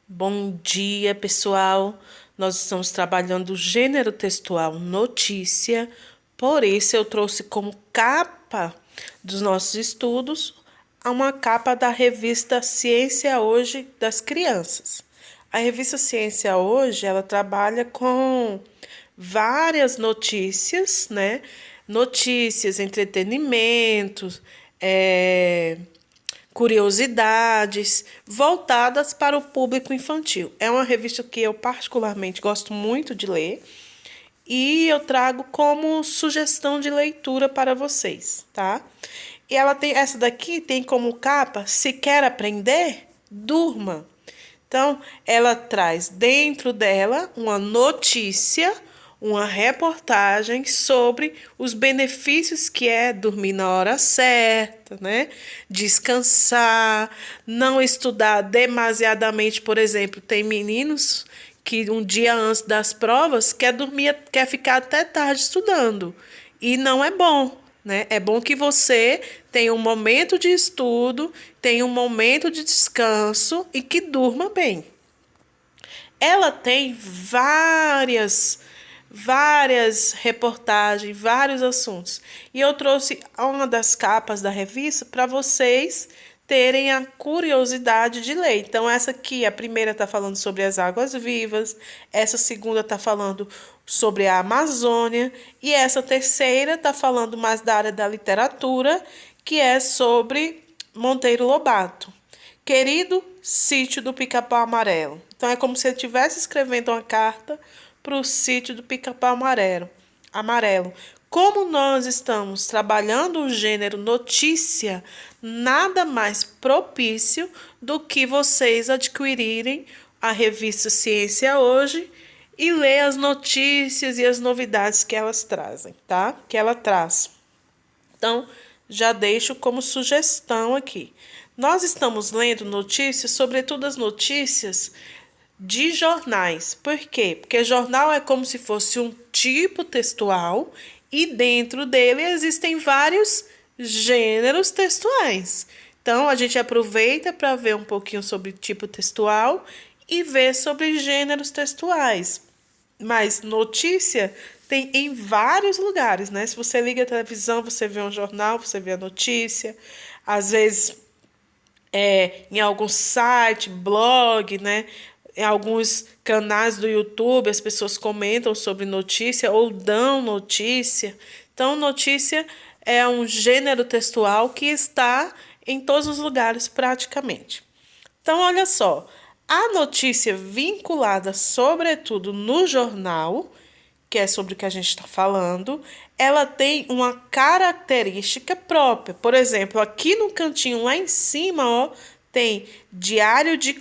Bom dia, pessoal. Nós estamos trabalhando o gênero textual notícia, por isso eu trouxe como capa dos nossos estudos uma capa da revista Ciência Hoje das Crianças. A revista Ciência Hoje, ela trabalha com várias notícias, né? Notícias, entretenimentos, curiosidades voltadas para o público infantil. É uma revista que eu particularmente gosto muito de ler e eu trago como sugestão de leitura para vocês, tá? E ela tem essa daqui tem como capa: se quer aprender, durma. Então, ela traz dentro dela uma notícia, uma reportagem sobre os benefícios que é dormir na hora certa, né? Descansar, não estudar demasiadamente, por exemplo, tem meninos que um dia antes das provas quer dormir, quer ficar até tarde estudando. E não é bom, né? É bom que você tenha um momento de estudo, tenha um momento de descanso e que durma bem. Ela tem várias reportagens, vários assuntos. E eu trouxe uma das capas da revista para vocês terem a curiosidade de ler. Então, essa aqui, a primeira está falando sobre as águas vivas, essa segunda está falando sobre a Amazônia, e essa terceira está falando mais da área da literatura, que é sobre Monteiro Lobato. Querido sítio do Pica-Pau Amarelo. Então é como se ele estivesse escrevendo uma carta para o sítio do Pica-Pau Amarelo. Como nós estamos trabalhando o gênero notícia, nada mais propício do que vocês adquirirem a revista Ciência Hoje e ler as notícias e as novidades que elas trazem, tá? Que ela traz. Então, já deixo como sugestão aqui. Nós estamos lendo notícias, sobretudo as notícias de jornais. Por quê? Porque jornal é como se fosse um tipo textual e dentro dele existem vários gêneros textuais. Então, a gente aproveita para ver um pouquinho sobre tipo textual e ver sobre gêneros textuais. Mas notícia tem em vários lugares, né? Se você liga a televisão, você vê um jornal, você vê a notícia. Às vezes, em algum site, blog, né? Em alguns canais do YouTube, as pessoas comentam sobre notícia ou dão notícia. Então, notícia é um gênero textual que está em todos os lugares praticamente. Então, olha só, a notícia vinculada, sobretudo no jornal, que é sobre o que a gente está falando, ela tem uma característica própria. Por exemplo, aqui no cantinho lá em cima, ó, tem Diário de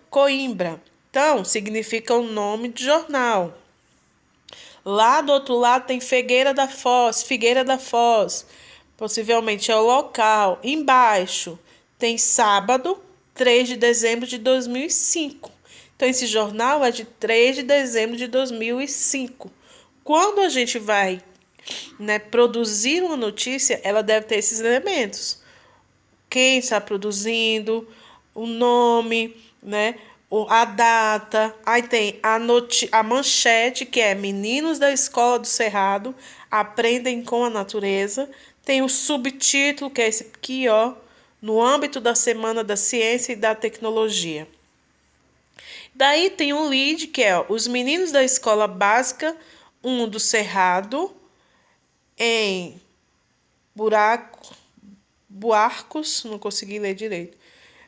Coimbra. Então, significa o nome de jornal. Lá do outro lado tem Figueira da Foz. Possivelmente é o local. Embaixo tem sábado, 3 de dezembro de 2005. Então, esse jornal é de 3 de dezembro de 2005. Quando a gente vai, né, produzir uma notícia, ela deve ter esses elementos. Quem está produzindo, o nome, né? A data, aí tem a manchete, que é Meninos da Escola do Cerrado aprendem com a natureza. Tem o subtítulo, que é esse aqui, ó, no âmbito da Semana da Ciência e da Tecnologia. Daí tem o lead, que é ó, os meninos da Escola Básica 1 do Cerrado, em buraco, Buarcos, não consegui ler direito,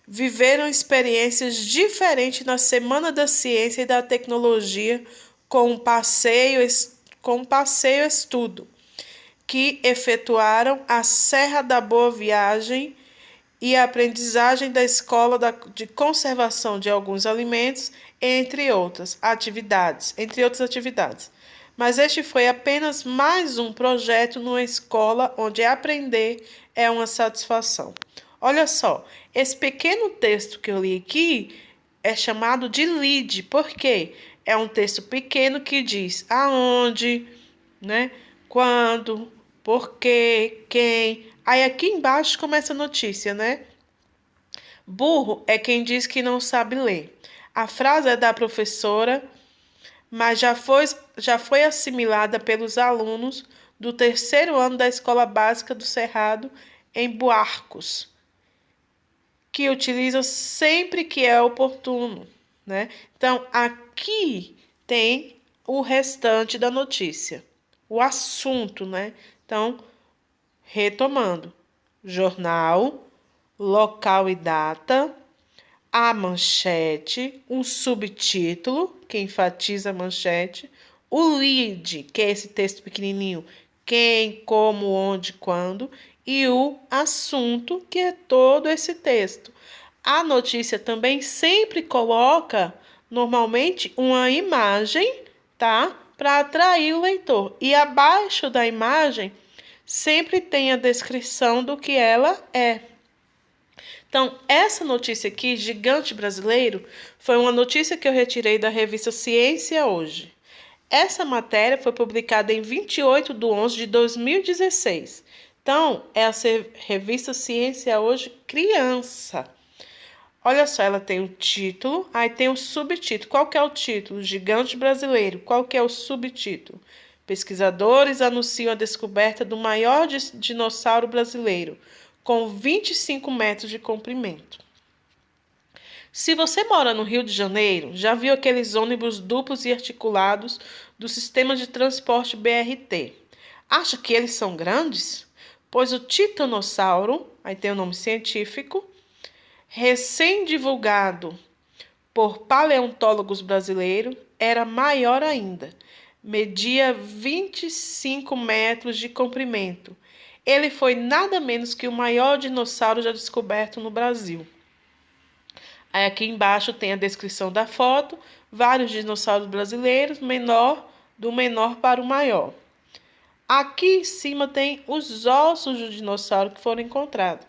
viveram experiências diferentes na Semana da Ciência e da Tecnologia com um passeio estudo, que efetuaram a Serra da Boa Viagem e a aprendizagem da Escola de Conservação de Alguns Alimentos, entre outras atividades. Mas este foi apenas mais um projeto numa escola onde aprender é uma satisfação. Olha só, esse pequeno texto que eu li aqui é chamado de lead, porque é um texto pequeno que diz aonde, né? Quando, por quê, quem. Aí aqui embaixo começa a notícia, né? Burro é quem diz que não sabe ler. A frase é da professora, mas já foi assimilada pelos alunos do terceiro ano da Escola Básica do Cerrado, em Buarcos, que utilizam sempre que é oportuno, né? Então, aqui tem o restante da notícia, o assunto, né? Então, retomando: jornal, local e data, a manchete, um subtítulo, que enfatiza a manchete, o lead, que é esse texto pequenininho, quem, como, onde, quando, e o assunto, que é todo esse texto. A notícia também sempre coloca, normalmente, uma imagem, tá? Para atrair o leitor. E abaixo da imagem, sempre tem a descrição do que ela é. Então, essa notícia aqui, Gigante Brasileiro, foi uma notícia que eu retirei da revista Ciência Hoje. Essa matéria foi publicada em 28/11/2016. Então, é a revista Ciência Hoje Criança. Olha só, ela tem o título, aí tem o subtítulo. Qual que é o título? Gigante Brasileiro. Qual que é o subtítulo? Pesquisadores anunciam a descoberta do maior dinossauro brasileiro, com 25 metros de comprimento. Se você mora no Rio de Janeiro, já viu aqueles ônibus duplos e articulados do sistema de transporte BRT? Acha que eles são grandes? Pois o titanossauro, aí tem o nome científico, recém-divulgado por paleontólogos brasileiros, era maior ainda. Media 25 metros de comprimento. Ele foi nada menos que o maior dinossauro já descoberto no Brasil. Aí aqui embaixo tem a descrição da foto, vários dinossauros brasileiros, do menor para o maior. Aqui em cima tem os ossos do dinossauro que foram encontrados.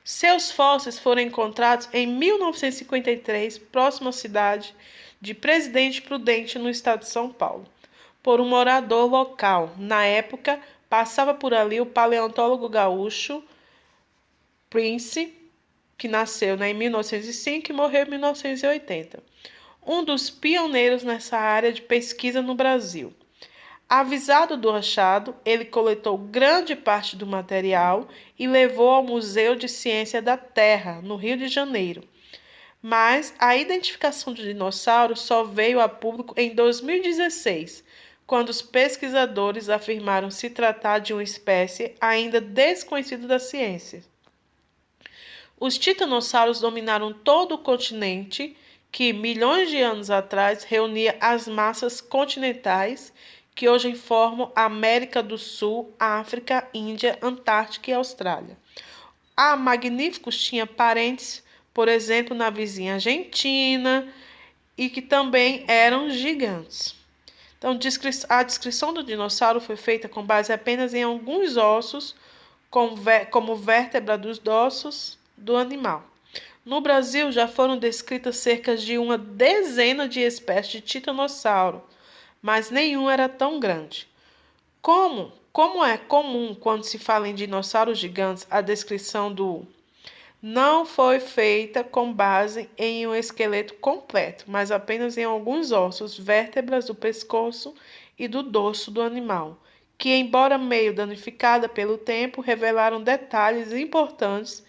Seus fósseis foram encontrados em 1953, próximo à cidade de Presidente Prudente, no estado de São Paulo, por um morador local. Na época, passava por ali o paleontólogo gaúcho Prince, que nasceu em 1905 e morreu em 1980. Um dos pioneiros nessa área de pesquisa no Brasil. Avisado do achado, ele coletou grande parte do material e levou ao Museu de Ciência da Terra, no Rio de Janeiro. Mas a identificação do dinossauro só veio a público em 2016, quando os pesquisadores afirmaram se tratar de uma espécie ainda desconhecida da ciência. Os titanossauros dominaram todo o continente, que milhões de anos atrás reunia as massas continentais que hoje formam a América do Sul, África, Índia, Antártica e Austrália. A Magníficos tinha parentes, por exemplo, na vizinha Argentina, e que também eram gigantes. Então, a descrição do dinossauro foi feita com base apenas em alguns ossos, como vértebra dos ossos do animal. No Brasil, já foram descritas cerca de uma dezena de espécies de titanossauro, mas nenhum era tão grande. Como é comum quando se fala em dinossauros gigantes, a descrição do não foi feita com base em um esqueleto completo, mas apenas em alguns ossos, vértebras do pescoço e do dorso do animal, que, embora meio danificada pelo tempo, revelaram detalhes importantes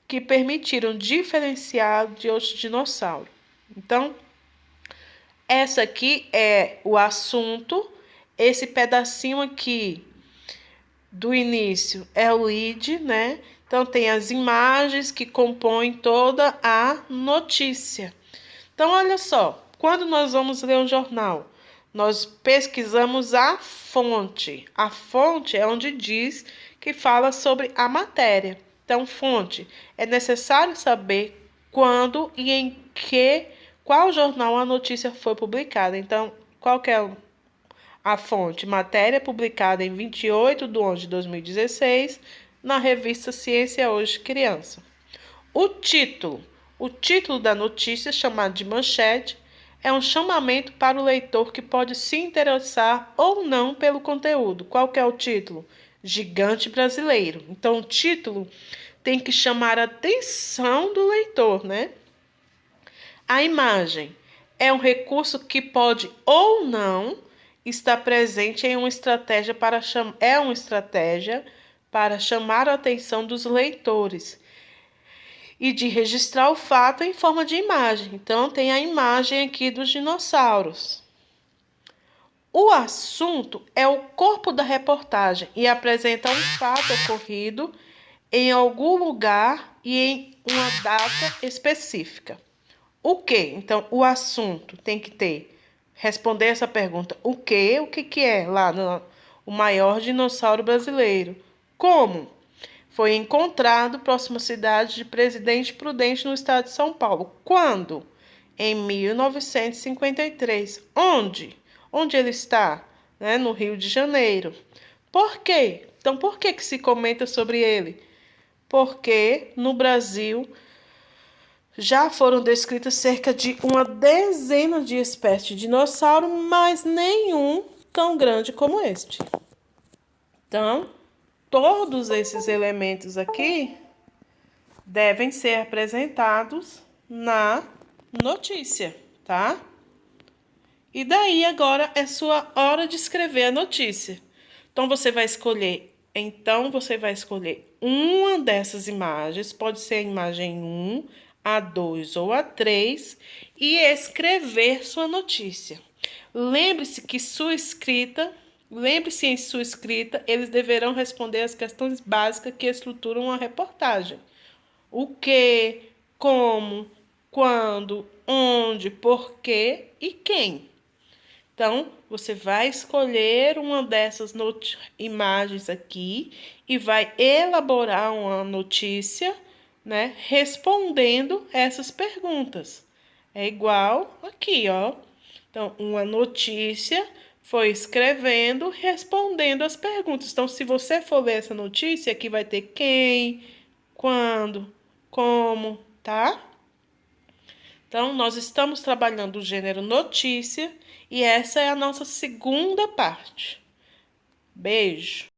que permitiram diferenciar de outros dinossauros. Então, essa aqui é o assunto, esse pedacinho aqui do início é o lead, né? Então, tem as imagens que compõem toda a notícia. Então, olha só, quando nós vamos ler um jornal, nós pesquisamos a fonte. A fonte é onde diz que fala sobre a matéria. Então, fonte, é necessário saber quando e em qual jornal a notícia foi publicada. Então, qual que é a fonte? Matéria publicada em 28/11/2016, na revista Ciência Hoje Criança. O título da notícia, chamado de manchete, é um chamamento para o leitor que pode se interessar ou não pelo conteúdo. Qual que é o título? Gigante Brasileiro. Então, o título tem que chamar a atenção do leitor, né? A imagem é um recurso que pode ou não estar presente em uma estratégia uma estratégia para chamar a atenção dos leitores e de registrar o fato em forma de imagem. Então, tem a imagem aqui dos dinossauros. O assunto é o corpo da reportagem e apresenta um fato ocorrido em algum lugar e em uma data específica. O que? Então, o assunto tem que responder essa pergunta. O que? O que que é lá no o maior dinossauro brasileiro? Como? Foi encontrado próximo à cidade de Presidente Prudente, no estado de São Paulo. Quando? Em 1953. Onde? Onde ele está? No Rio de Janeiro. Por quê? Então, por que se comenta sobre ele? Porque no Brasil já foram descritas cerca de uma dezena de espécies de dinossauro, mas nenhum tão grande como este. Então, todos esses elementos aqui devem ser apresentados na notícia, tá? E daí agora é sua hora de escrever a notícia. Então você vai escolher uma dessas imagens, pode ser a imagem 1, a 2 ou a 3, e escrever sua notícia. Lembre-se em sua escrita, eles deverão responder as questões básicas que estruturam a reportagem. O que, como, quando, onde, porquê e quem. Então, você vai escolher uma dessas imagens aqui e vai elaborar uma notícia, respondendo essas perguntas. É igual aqui, ó. Então, uma notícia foi escrevendo, respondendo as perguntas. Então, se você for ler essa notícia, aqui vai ter quem, quando, como, tá? Então, nós estamos trabalhando o gênero notícia e essa é a nossa segunda parte. Beijo!